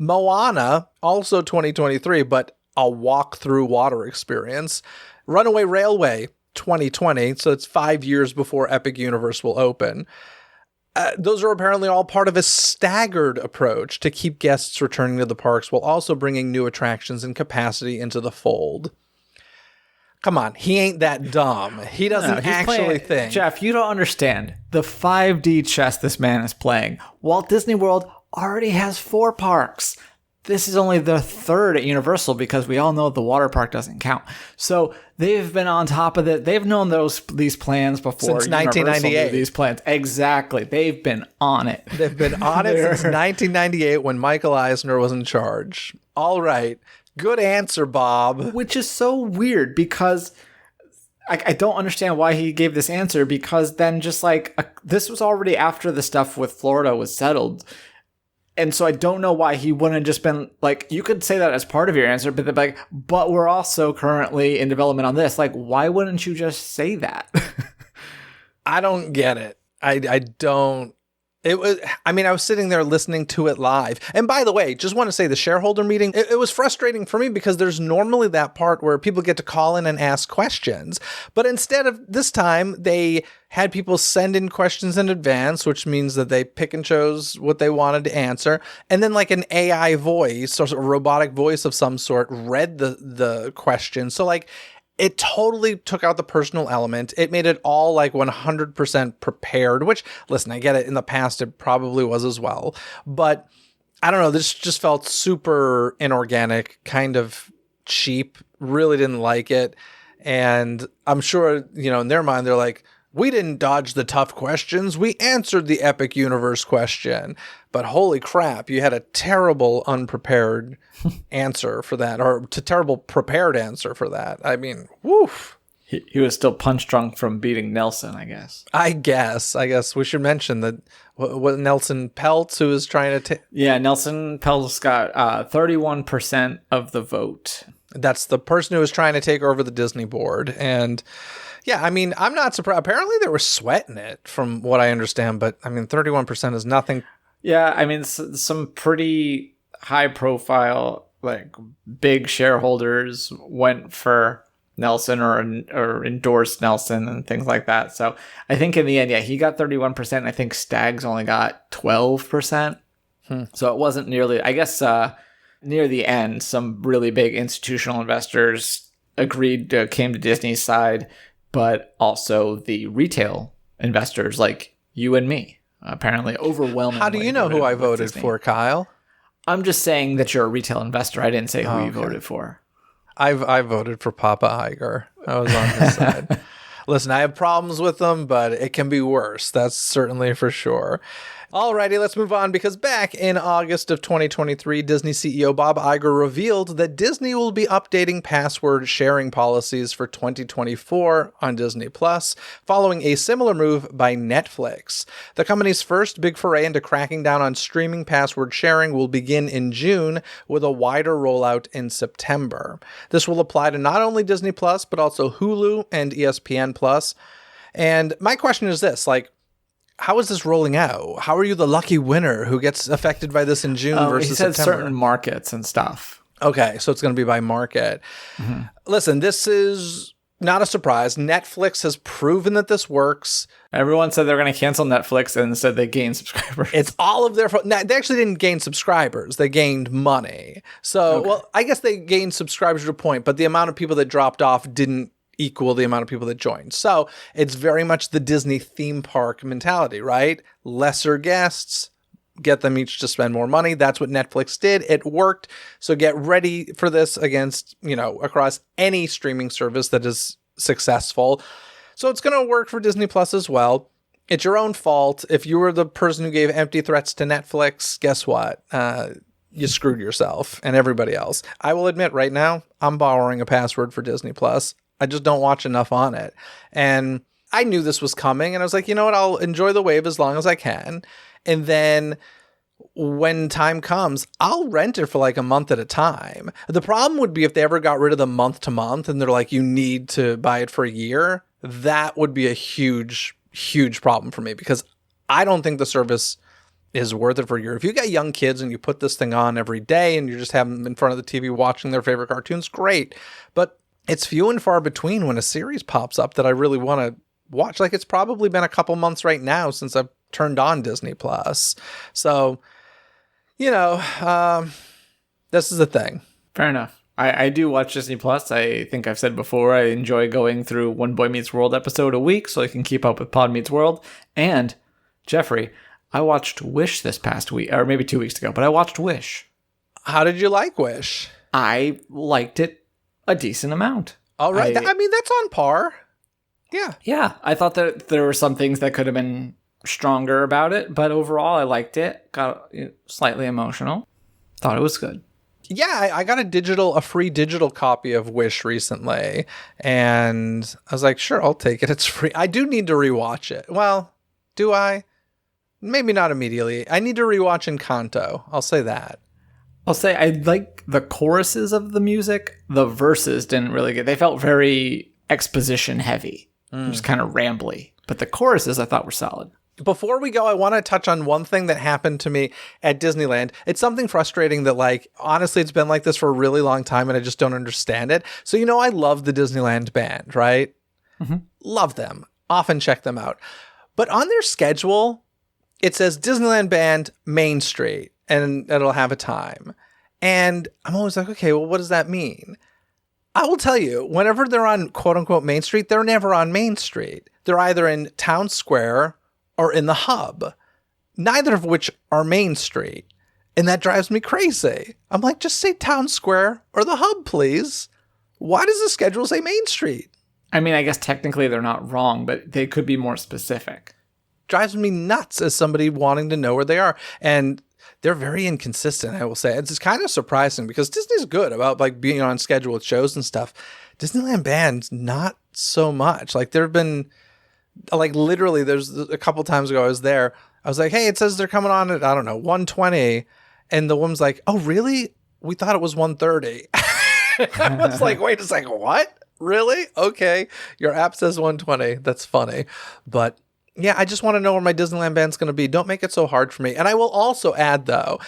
Moana, also 2023, but a walk-through water experience. Runaway Railway 2020, so it's 5 years before Epic Universe will open. Those are apparently all part of a staggered approach to keep guests returning to the parks while also bringing new attractions and capacity into the fold. Come on, he ain't that dumb. He doesn't actually think. Jeff, you don't understand. The 5D chess this man is playing. Walt Disney World already has 4 parks. This is only the 3rd at Universal because we all know the water park doesn't count. So they've been on top of it. They've known these plans before. Since 1998. These plans. Exactly. They've been on it. They've been on it since 1998 when Michael Eisner was in charge. All right. Good answer, Bob. Which is so weird because I don't understand why he gave this answer because then this was already after the stuff with Florida was settled. And so I don't know why he wouldn't have just been you could say that as part of your answer, but but we're also currently in development on this. Why wouldn't you just say that? I don't get it. I don't. I was sitting there listening to it live. And by the way, just want to say the shareholder meeting, it was frustrating for me because there's normally that part where people get to call in and ask questions. But instead of this time, they had people send in questions in advance, which means that they pick and chose what they wanted to answer. And then an AI voice or a robotic voice of some sort read the question. So it totally took out the personal element. It made it all 100% prepared, which, listen, I get it. In the past, it probably was as well. But I don't know. This just felt super inorganic, kind of cheap. Really didn't like it. And I'm sure, in their mind, they're like, we didn't dodge the tough questions. We answered the epic universe question. But holy crap, you had a terrible unprepared answer for that, or a terrible prepared answer for that. I mean, woof. He was still punch drunk from beating Nelson, I guess. I guess we should mention that what Nelson Peltz, who was trying to take. Yeah, Nelson Peltz got 31% of the vote. That's the person who was trying to take over the Disney board. And yeah, I mean, I'm not surprised. Apparently they were sweating it from what I understand, but I mean, 31% is nothing. Yeah, I mean, some pretty high profile, like big shareholders went for Nelson or endorsed Nelson and things like that. So I think in the end, yeah, he got 31%. I think Staggs only got 12%. So it wasn't nearly, I guess, near the end, some really big institutional investors came to Disney's side, but also the retail investors like you and me, apparently overwhelmingly. How do you know who I voted for, Kyle? I'm just saying that you're a retail investor. I didn't say who you voted for. I voted for Papa Iger. I was on his side. Listen, I have problems with them, but it can be worse. That's certainly for sure. Alrighty, let's move on, because back in August of 2023, Disney CEO Bob Iger revealed that Disney will be updating password sharing policies for 2024 on Disney Plus, following a similar move by Netflix. The company's first big foray into cracking down on streaming password sharing will begin in June, with a wider rollout in September. This will apply to not only Disney Plus, but also Hulu and ESPN Plus. And my question is this, how is this rolling out? How are you the lucky winner who gets affected by this in June versus he said September? certain markets and stuff. Okay, so it's going to be by market. Mm-hmm. Listen, this is not a surprise. Netflix has proven that this works. Everyone said they were going to cancel Netflix, and instead they gained subscribers. It's all of their... They actually didn't gain subscribers. They gained money. So, Well, I guess they gained subscribers to a point, but the amount of people that dropped off didn't equal the amount of people that joined. So it's very much the Disney theme park mentality, right? Lesser guests, get them each to spend more money. That's what Netflix did. It worked. So get ready for this across any streaming service that is successful. So it's going to work for Disney Plus as well. It's your own fault. If you were the person who gave empty threats to Netflix, guess what? You screwed yourself and everybody else. I will admit right now, I'm borrowing a password for Disney Plus. I just don't watch enough on it. And I knew this was coming, and I was like, you know what? I'll enjoy the wave as long as I can. And then when time comes, I'll rent it for a month at a time. The problem would be if they ever got rid of the month to month and they're like, you need to buy it for a year. That would be a huge, huge problem for me, because I don't think the service is worth it for a year. If you got young kids and you put this thing on every day and you just have them in front of the TV watching their favorite cartoons, great. But it's few and far between when a series pops up that I really want to watch. It's probably been a couple months right now since I've turned on Disney Plus. So, this is the thing. Fair enough. I do watch Disney Plus. I think I've said before, I enjoy going through one Boy Meets World episode a week so I can keep up with Pod Meets World. And, Jeffrey, I watched Wish this past week, or maybe 2 weeks ago, but I watched Wish. How did you like Wish? I liked it a decent amount. All right. I mean, that's on par. Yeah. Yeah. I thought that there were some things that could have been stronger about it, but overall I liked it. Got slightly emotional. Thought it was good. Yeah, I got a free digital copy of Wish recently, and I was like, sure, I'll take it. It's free. I do need to rewatch it. Well, do I? Maybe not immediately. I need to rewatch Encanto. I'll say that. I'll say I like the choruses of the music. The verses didn't really get... They felt very exposition heavy. Just kind of rambly. But the choruses I thought were solid. Before we go, I want to touch on one thing that happened to me at Disneyland. It's something frustrating that, honestly, it's been like this for a really long time and I just don't understand it. So, I love the Disneyland band, right? Mm-hmm. Love them. Often check them out. But on their schedule, it says Disneyland band, Main Street. And it'll have a time. And I'm always like, okay, well, what does that mean? I will tell you, whenever they're on quote unquote Main Street, they're never on Main Street. They're either in Town Square or in the Hub, neither of which are Main Street. And that drives me crazy. I'm like, just say Town Square or the Hub, please. Why does the schedule say Main Street? I mean, I guess technically they're not wrong, but they could be more specific. Drives me nuts as somebody wanting to know where they are. And they're very inconsistent, I will say. It's kind of surprising because Disney's good about like being on schedule with shows and stuff. Disneyland Band, not so much. Like there have been, like literally there's a couple times ago I was there. I was like, hey, it says they're coming on at, I don't know, 1:20. And the woman's like, oh, really? We thought it was 1:30. I was like, wait a second, what? Really? Okay. Your app says 1:20. That's funny. But yeah, I just want to know where my Disneyland Band's going to be. Don't make it so hard for me. And I will also add, though,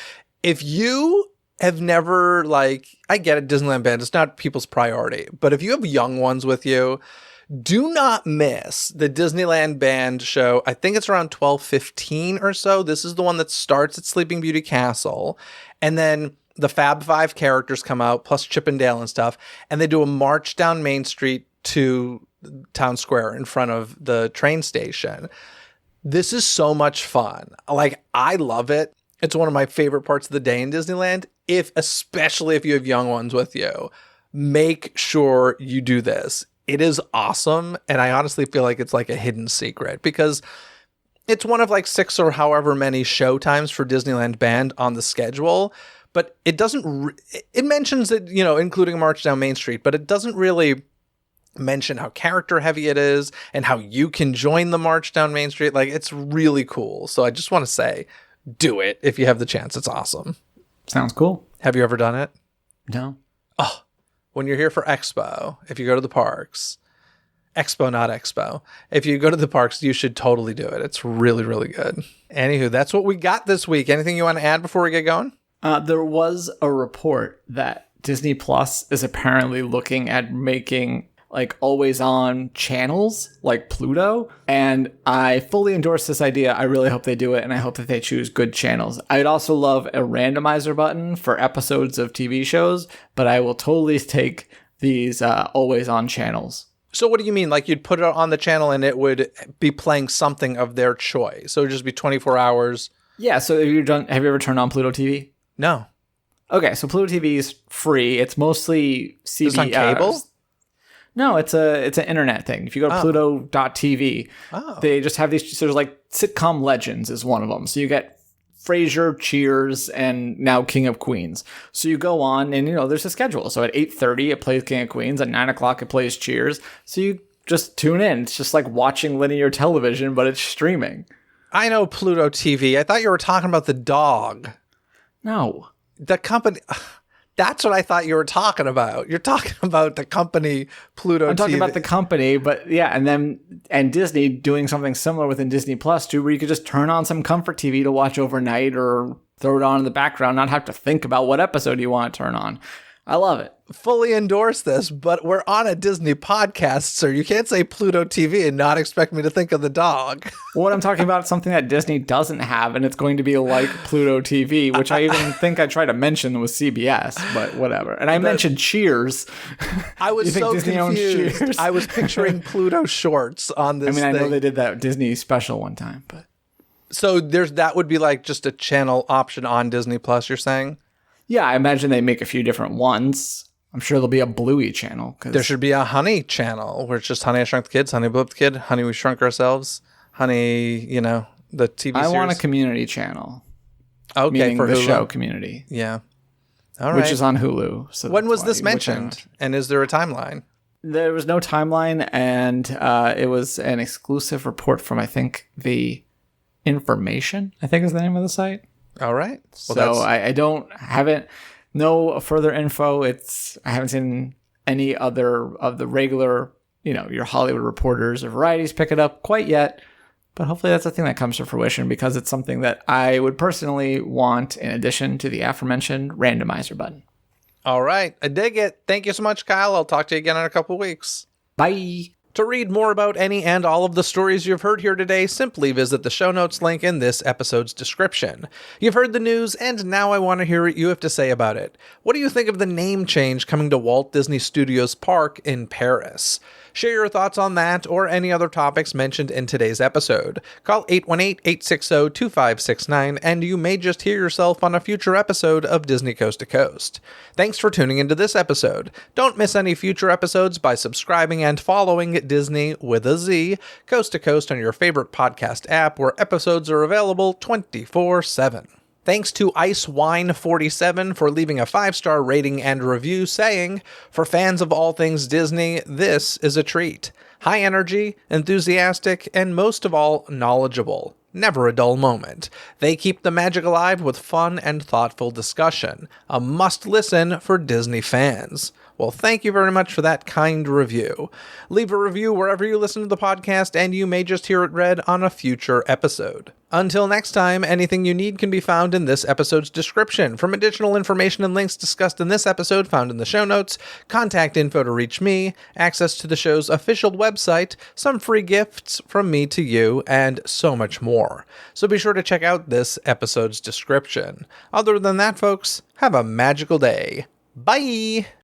if you have never, like, I get it, Disneyland Band, it's not people's priority. But if you have young ones with you, do not miss the Disneyland Band show. I think it's around 12:15 or so. This is the one that starts at Sleeping Beauty Castle. And then the Fab Five characters come out, plus Chip and Dale and stuff. And they do a march down Main Street to Town Square in front of the train station. This is so much fun. Like, I love it. It's one of my favorite parts of the day in Disneyland. Especially if you have young ones with you, make sure you do this. It is awesome. And I honestly feel like it's like a hidden secret because it's one of like 6 or however many show times for Disneyland Band on the schedule. But it doesn't, it mentions it, you know, including March Down Main Street, but it doesn't really mention how character heavy it is and how you can join the March Down Main Street. Like, it's really cool. So I just want to say, do it if you have the chance. It's awesome. Sounds cool. Have you ever done it? No. Oh, when you're here for Expo, if you go to the parks, Expo, not Expo. If you go to the parks, you should totally do it. It's really, really good. Anywho, that's what we got this week. Anything you want to add before we get going? There was a report that Disney Plus is apparently looking at making like always on channels like Pluto. And I fully endorse this idea. I really hope they do it. And I hope that they choose good channels. I'd also love a randomizer button for episodes of TV shows, but I will totally take these always on channels. So what do you mean? Like you'd put it on the channel and it would be playing something of their choice. So it would just be 24 hours. Yeah. So have you ever turned on Pluto TV? No. Okay. So Pluto TV is free. It's mostly CBS. It's on cable? No, it's an internet thing. If you go to Pluto.tv, they just have these. So there's like Sitcom Legends is one of them. So you get Frasier, Cheers, and now King of Queens. So you go on and, you know, there's a schedule. So at 8:30, it plays King of Queens. At 9 o'clock, it plays Cheers. So you just tune in. It's just like watching linear television, but it's streaming. I know Pluto TV. I thought you were talking about the dog. No. The company... That's what I thought you were talking about. You're talking about the company Pluto TV. I'm talking about the company, but yeah, and Disney doing something similar within Disney Plus too, where you could just turn on some comfort TV to watch overnight or throw it on in the background, not have to think about what episode you want to turn on. I love it. Fully endorse this, but we're on a Disney podcast, sir. You can't say Pluto TV and not expect me to think of the dog. What I'm talking about is something that Disney doesn't have, and it's going to be like Pluto TV, which I even think I tried to mention was CBS, but whatever. And I mentioned Cheers. I was so confused. I was picturing Pluto shorts on this I thing. know they did that Disney special one time, but... So that would be like just a channel option on Disney Plus, you're saying? Yeah, I imagine they make a few different ones. I'm sure there'll be a Bluey channel. There should be a Honey channel where it's just Honey, I Shrunk the Kids, Honey, Blew Up the Kid, Honey, We Shrunk Ourselves, Honey, you know, the TV series. I want a Community channel. Okay, meaning for the Hulu. show Community. Yeah. All right. Which is on Hulu. So when was this mentioned? And is there a timeline? There was no timeline, and it was an exclusive report from, I think, The Information, I think is the name of the site. All right. Well, so I haven't no further info. I haven't seen any other of the regular, you know, your Hollywood reporters or varieties pick it up quite yet. But hopefully that's a thing that comes to fruition because it's something that I would personally want in addition to the aforementioned randomizer button. All right. I dig it. Thank you so much, Kyle. I'll talk to you again in a couple of weeks. Bye. To read more about any and all of the stories you've heard here today, simply visit the show notes link in this episode's description. You've heard the news, and now I want to hear what you have to say about it. What do you think of the name change coming to Walt Disney Studios Park in Paris? Share your thoughts on that or any other topics mentioned in today's episode. Call 818-860-2569 and you may just hear yourself on a future episode of Disney Coast to Coast. Thanks for tuning into this episode. Don't miss any future episodes by subscribing and following Disney with a Z, Coast to Coast on your favorite podcast app where episodes are available 24/7. Thanks to IceWine47 for leaving a 5-star rating and review saying, "For fans of all things Disney, this is a treat. High energy, enthusiastic, and most of all, knowledgeable. Never a dull moment. They keep the magic alive with fun and thoughtful discussion. A must-listen for Disney fans." Well, thank you very much for that kind review. Leave a review wherever you listen to the podcast, and you may just hear it read on a future episode. Until next time, anything you need can be found in this episode's description. From additional information and links discussed in this episode found in the show notes, contact info to reach me, access to the show's official website, some free gifts from me to you, and so much more. So be sure to check out this episode's description. Other than that, folks, have a magical day. Bye!